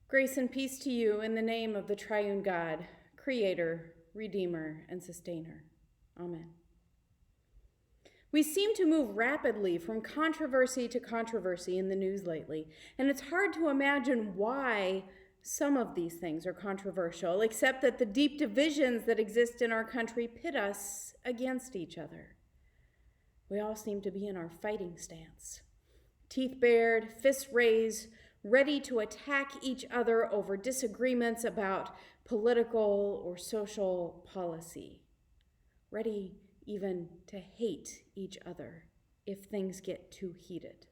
Grace and peace to you in the name of the triune God, Creator, Redeemer, and Sustainer. Amen. We seem to move rapidly from controversy to controversy in the news lately, and it's hard to imagine why some of these things are controversial, except that the deep divisions that exist in our country pit us against each other. We all seem to be in our fighting stance, teeth bared, fists raised, ready to attack each other over disagreements about political or social policy, ready even to hate each other if things get too heated.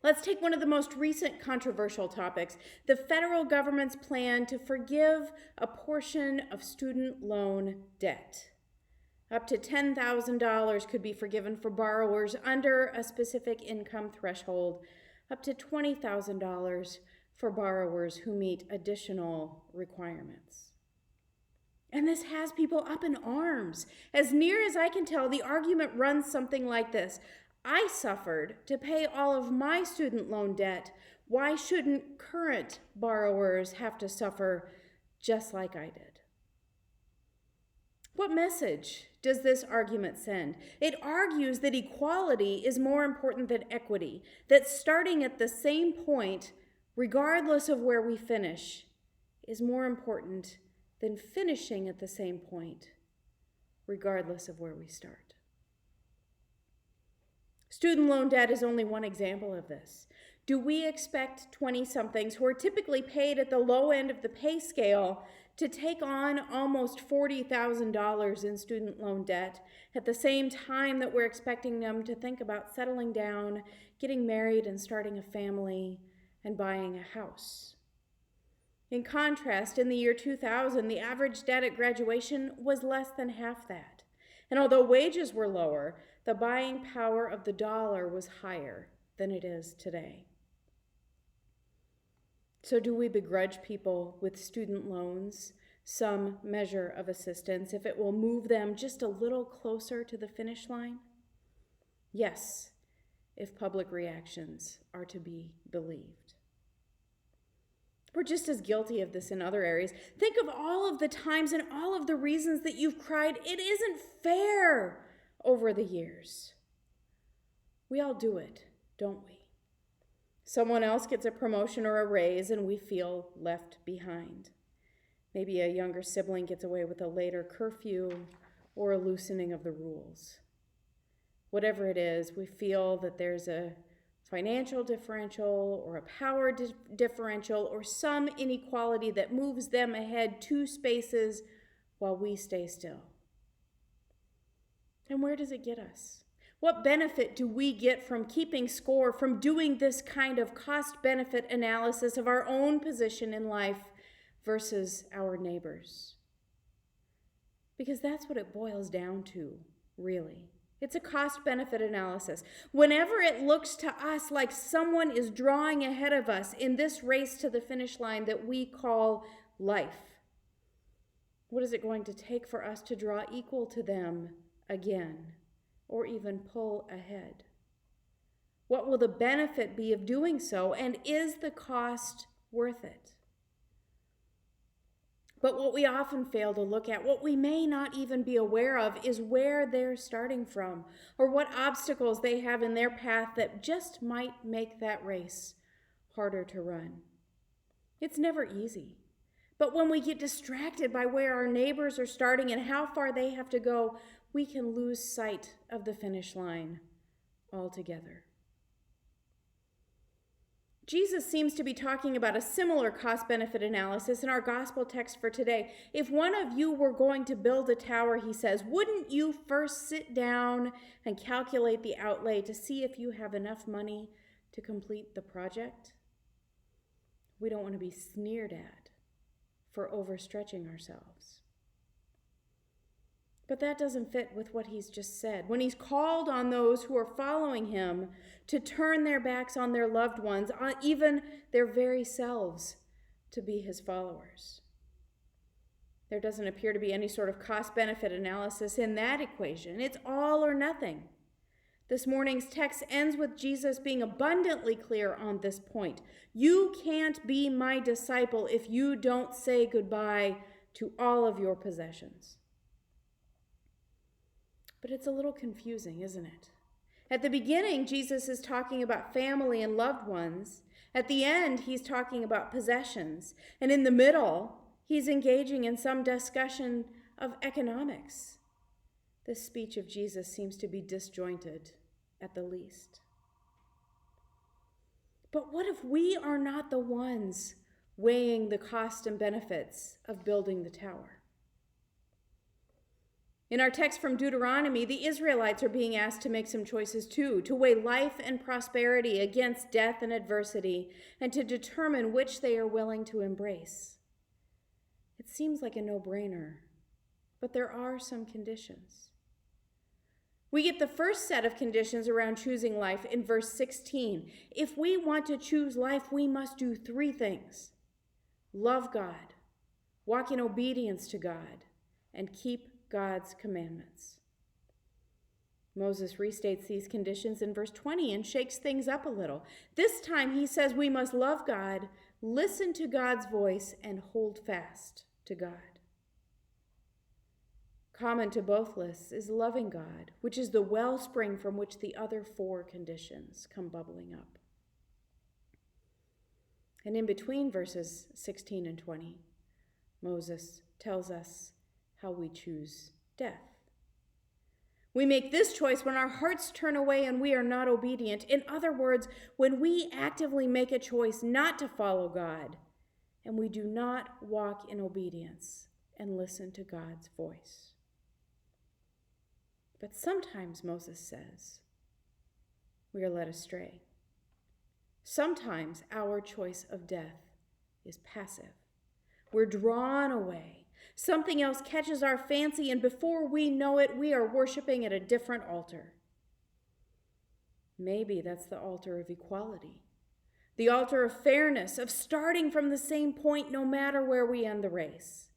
Let's take one of the most recent controversial topics, the federal government's plan to forgive a portion of student loan debt. Up to $10,000 could be forgiven for borrowers under a specific income threshold, up to $20,000 for borrowers who meet additional requirements. And this has people up in arms. As near as I can tell, the argument runs something like this. I suffered to pay all of my student loan debt. Why shouldn't current borrowers have to suffer just like I did? What message does this argument send? It argues that equality is more important than equity, that starting at the same point, regardless of where we finish, is more important than finishing at the same point, regardless of where we start. Student loan debt is only one example of this. Do we expect 20-somethings who are typically paid at the low end of the pay scale to take on almost $40,000 in student loan debt at the same time that we're expecting them to think about settling down, getting married and starting a family, and buying a house? In contrast, in the year 2000, the average debt at graduation was less than half that. And although wages were lower, the buying power of the dollar was higher than it is today. So do we begrudge people with student loans some measure of assistance if it will move them just a little closer to the finish line? Yes, if public reactions are to be believed. We're just as guilty of this in other areas. Think of all of the times and all of the reasons that you've cried, "It isn't fair," over the years. We all do it, don't we? Someone else gets a promotion or a raise and we feel left behind. Maybe a younger sibling gets away with a later curfew or a loosening of the rules. Whatever it is, we feel that there's a financial differential or a power differential or some inequality that moves them ahead 2 spaces while we stay still. And where does it get us? What benefit do we get from keeping score, from doing this kind of cost-benefit analysis of our own position in life versus our neighbors? Because that's what it boils down to, really. It's a cost-benefit analysis. Whenever it looks to us like someone is drawing ahead of us in this race to the finish line that we call life, what is it going to take for us to draw equal to them again, or even pull ahead? What will the benefit be of doing so, and is the cost worth it? But what we often fail to look at, what we may not even be aware of, is where they're starting from, or what obstacles they have in their path that just might make that race harder to run. It's never easy. But when we get distracted by where our neighbors are starting and how far they have to go, we can lose sight of the finish line altogether. Jesus seems to be talking about a similar cost-benefit analysis in our gospel text for today. If one of you were going to build a tower, he says, wouldn't you first sit down and calculate the outlay to see if you have enough money to complete the project? We don't want to be sneered at for overstretching ourselves. But that doesn't fit with what he's just said. When he's called on those who are following him to turn their backs on their loved ones, on even their very selves, to be his followers. There doesn't appear to be any sort of cost-benefit analysis in that equation. It's all or nothing. This morning's text ends with Jesus being abundantly clear on this point. You can't be my disciple if you don't say goodbye to all of your possessions. But it's a little confusing, isn't it? At the beginning, Jesus is talking about family and loved ones. At the end, he's talking about possessions. And in the middle, he's engaging in some discussion of economics. This speech of Jesus seems to be disjointed at the least. But what if we are not the ones weighing the cost and benefits of building the tower? In our text from Deuteronomy, the Israelites are being asked to make some choices too, to weigh life and prosperity against death and adversity, and to determine which they are willing to embrace. It seems like a no-brainer, but there are some conditions. We get the first set of conditions around choosing life in verse 16. If we want to choose life, we must do 3 things: love God, walk in obedience to God, and keep God's commandments. Moses restates these conditions in verse 20 and shakes things up a little. This time he says we must love God, listen to God's voice, and hold fast to God. Common to both lists is loving God, which is the wellspring from which the other 4 conditions come bubbling up. And in between verses 16 and 20, Moses tells us how we choose death. We make this choice when our hearts turn away and we are not obedient. In other words, when we actively make a choice not to follow God and we do not walk in obedience and listen to God's voice. But sometimes, Moses says, we are led astray. Sometimes our choice of death is passive. We're drawn away. Something else catches our fancy, and before we know it, we are worshiping at a different altar. Maybe that's the altar of equality, the altar of fairness, of starting from the same point no matter where we end the race.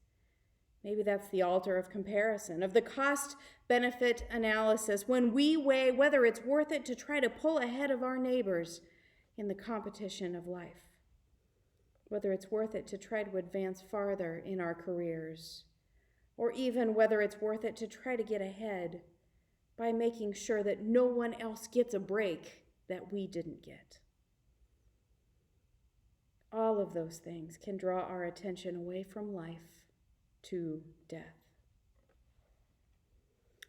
Maybe that's the altar of comparison, of the cost-benefit analysis, when we weigh whether it's worth it to try to pull ahead of our neighbors in the competition of life, whether it's worth it to try to advance farther in our careers, or even whether it's worth it to try to get ahead by making sure that no one else gets a break that we didn't get. All of those things can draw our attention away from life to death.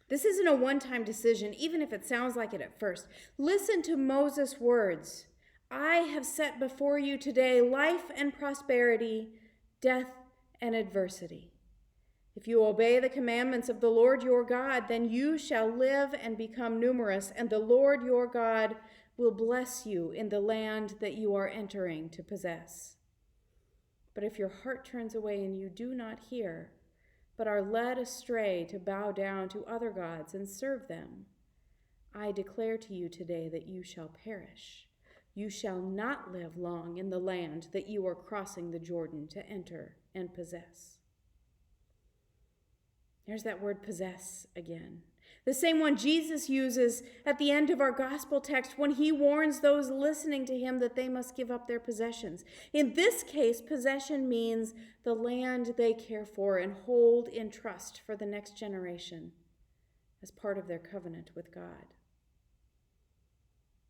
This isn't a one-time decision, even if it sounds like it at first. Listen to Moses' words. I have set before you today life and prosperity, death and adversity. If you obey the commandments of the Lord your God, then you shall live and become numerous, and the Lord your God will bless you in the land that you are entering to possess. But if your heart turns away and you do not hear, but are led astray to bow down to other gods and serve them, I declare to you today that you shall perish. You shall not live long in the land that you are crossing the Jordan to enter and possess. There's that word possess again. The same one Jesus uses at the end of our gospel text when he warns those listening to him that they must give up their possessions. In this case, possession means the land they care for and hold in trust for the next generation as part of their covenant with God.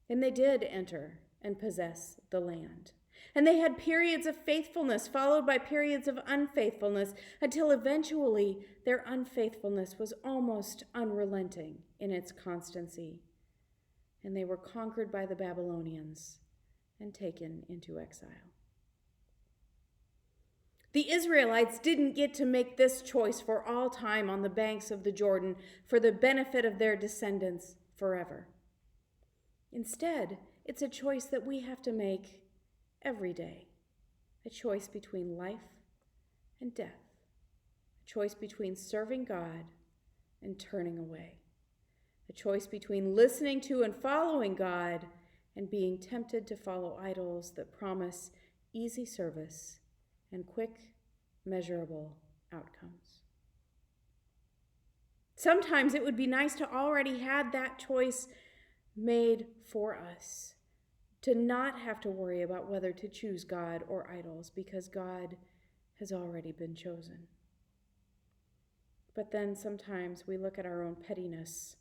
And they did enter and possess the land. And they had periods of faithfulness followed by periods of unfaithfulness until eventually their unfaithfulness was almost unrelenting in its constancy. And they were conquered by the Babylonians and taken into exile. The Israelites didn't get to make this choice for all time on the banks of the Jordan for the benefit of their descendants forever. Instead, it's a choice that we have to make every day, a choice between life and death, a choice between serving God and turning away, a choice between listening to and following God and being tempted to follow idols that promise easy service and quick, measurable outcomes. Sometimes it would be nice to already have that choice made for us, to not have to worry about whether to choose God or idols, because God has already been chosen. But then sometimes we look at our own pettiness,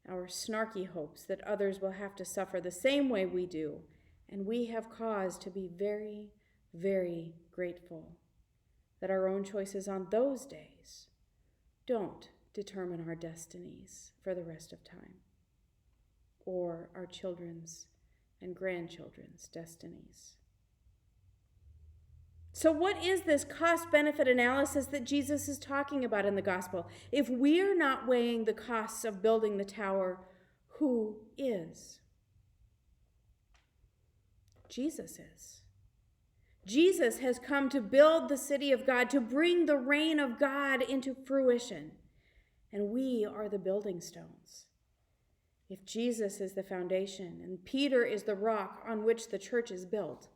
our snarky hopes that others will have to suffer the same way we do, and we have cause to be very, very grateful that our own choices on those days don't determine our destinies for the rest of time, or our children's and grandchildren's destinies. So what is this cost-benefit analysis that Jesus is talking about in the gospel? If we're not weighing the costs of building the tower, who is? Jesus is. Jesus has come to build the city of God, to bring the reign of God into fruition, and we are the building stones. If Jesus is the foundation and Peter is the rock on which the church is built,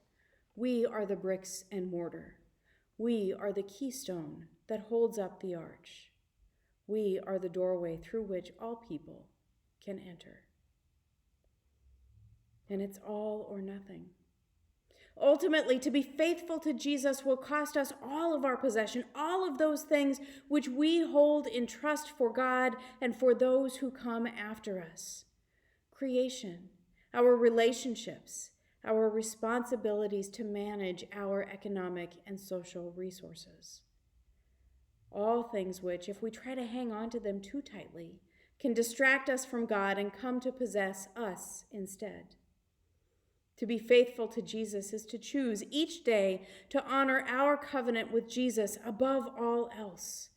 we are the bricks and mortar. We are the keystone that holds up the arch. We are the doorway through which all people can enter. And it's all or nothing. Ultimately, to be faithful to Jesus will cost us all of our possession, all of those things which we hold in trust for God and for those who come after us. Creation, our relationships, our responsibilities to manage our economic and social resources. All things which, if we try to hang on to them too tightly, can distract us from God and come to possess us instead. To be faithful to Jesus is to choose each day to honor our covenant with Jesus above all else.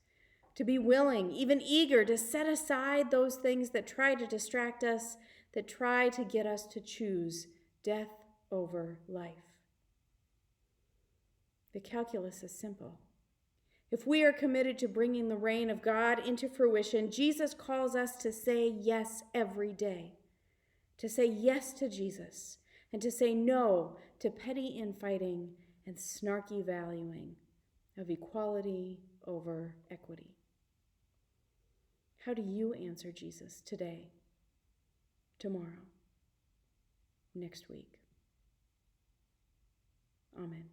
To be willing, even eager, to set aside those things that try to distract us, that try to get us to choose death over life. The calculus is simple. If we are committed to bringing the reign of God into fruition, Jesus calls us to say yes every day, to say yes to Jesus, and to say no to petty infighting and snarky valuing of equality over equity. How do you answer Jesus today, tomorrow, next week? Amen.